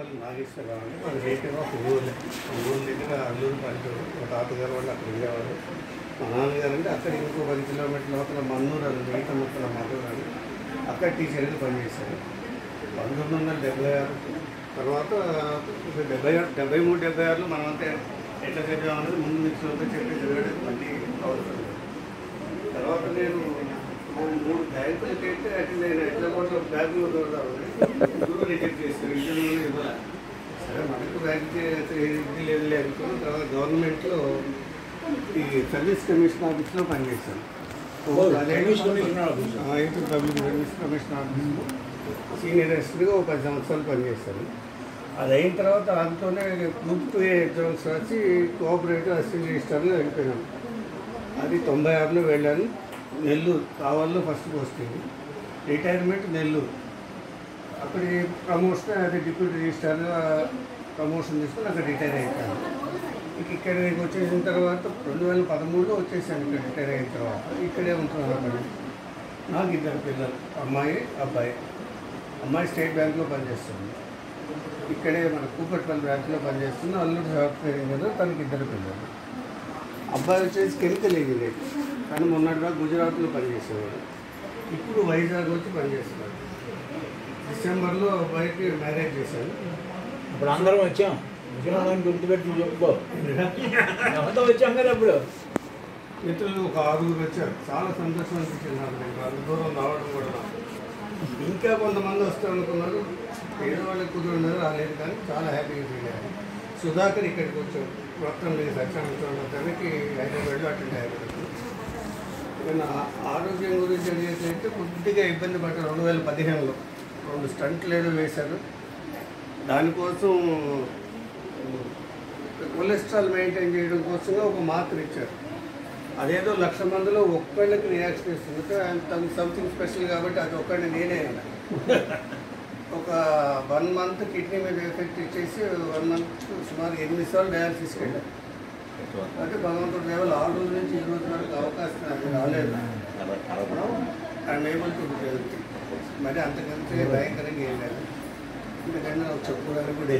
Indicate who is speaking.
Speaker 1: కొత్తపల్లి నాగేశ్వరరావు అంటే మన రేటేమో ఒక ఊరు దగ్గర అల్లూరు పల్లెటూరు మా తాతగారు వాళ్ళు అక్కడ ఉండేవారు. మా నాన్నగారు అంటే అక్కడ ఇంకో 10 కిలోమీటర్ల లోపల మన్నూరు అని మిగతా ముక్కల మన్నూరు అని అక్కడ టీచర్గా పనిచేశారు. 1976 తర్వాత 73-76లో మనమంతా ఎట్లా చదివామనేది ముందు మీకు చెప్పి చదివేది మళ్ళీ అవసరం. తర్వాత నేను 3 బ్యాంకులకి అయితే అటెండ్ అయినా ఎట్లా కూడా బ్యాంకులో దూరం రిజెక్ట్ చేస్తారు. ఇంటర్వ్యూలో ఇవ్వాలి. సరే మనకు బ్యాంక్ ఇది లేదు అనుకున్న తర్వాత గవర్నమెంట్లో ఈ సర్వీస్ కమిషన్ ఆఫీస్లో పనిచేశాను. పబ్లిక్ సర్వీస్ కమిషన్ ఆఫీస్లో సీనియర్ అసిస్టెంట్గా ఒక 10 సంవత్సరాలు పనిచేశాను. అది అయిన తర్వాత దాంతోనే గ్రూప్ 2 ఎగ్జామ్స్ రాసి కోఆపరేటివ్ అసిస్టెంట్ రిజిస్టర్లో వెళ్ళిపోయాను. అది 96లో వెళ్ళాను. నెల్లూరు కావాలలో ఫస్ట్ పోస్టింగ్, రిటైర్మెంట్ నెల్లూరు. అక్కడి ప్రమోషన్ అది డిప్యూటీ రిజిస్టర్గా ప్రమోషన్ తీసుకుని అక్కడ రిటైర్ అయిపోయాను. ఇక్కడికి వచ్చేసిన తర్వాత 2013లో వచ్చేసాను. ఇక్కడ రిటైర్ అయిన తర్వాత ఇక్కడే ఉంటున్నాను. అక్కడ నాకు 2 పిల్లలు, అమ్మాయి అబ్బాయి. అమ్మాయి స్టేట్ బ్యాంక్లో పనిచేస్తుంది, ఇక్కడే మన కూకట్పల్లి బ్రాంచ్లో పనిచేస్తుంది. అల్లూరు సాఫ్ట్వేర్ ఇంజనీర్, తనకి 2 పిల్లలు. అబ్బాయి వచ్చేసి కెమికల్ ఇంజనీర్, కానీ మొన్నటిగా గుజరాత్లో పనిచేసేవాడు. ఇప్పుడు వైజాగ్ వచ్చి పనిచేస్తున్నాడు. డిసెంబర్లో అబ్బాయికి మ్యారేజ్ చేశాను.
Speaker 2: ఇప్పుడు అందరం వచ్చాం. విజయనగరం గుర్తుపెట్టి చెప్పుకో, ఎవరితో వచ్చాం కదా. అప్పుడు
Speaker 1: మిత్రులు ఒక 6 వచ్చారు. చాలా సంతోషం అనిపించింది నాకు. నేను అంత దూరం రావడం కూడా ఇంకా కొంతమంది వస్తారనుకున్నారు. పేదవాళ్ళకి కుదిరినది రాలేదు, కానీ చాలా హ్యాపీగా ఫీల్ అయ్యారు. సుధాకర్ ఇక్కడికి వచ్చాడు. మొత్తం మీరు సత్యానికి హైదరాబాద్లో అటెండ్ అయ్యారు. నా ఆరోగ్యం గురించి అడిగేటైతే కొద్దిగా ఇబ్బంది పడ్డారు. 2015లో 2 స్టంట్లు ఏదో వేశారు. దానికోసం కొలెస్ట్రాల్ మెయింటైన్ చేయడం కోసంగా ఒక మాత్ర ఇచ్చారు. అదేదో 1,00,000 మందిలో ఒక్కళ్ళకి రియాక్షన్ ఇస్తుంది. సంథింగ్ స్పెషల్ కాబట్టి అది ఒక్కడిని నేనే ఒక 1 మంత్ కిడ్నీ మీద ఎఫెక్ట్ ఇచ్చేసి 1 మంత్ సుమారు 8 సార్లు డయాలసిస్కి వెళ్ళాను. అంటే భగవంతుడు దేవలు 6 రోజుల నుంచి ఈ రోజు వరకు అవకాశం నాకు రాలేదు. అండ్ ఏబుల్ టు మరి అంతకంటే భయంకరంగా ఏం లేదు. ఎందుకంటే నాకు చెప్పుకోవడానికి కూడా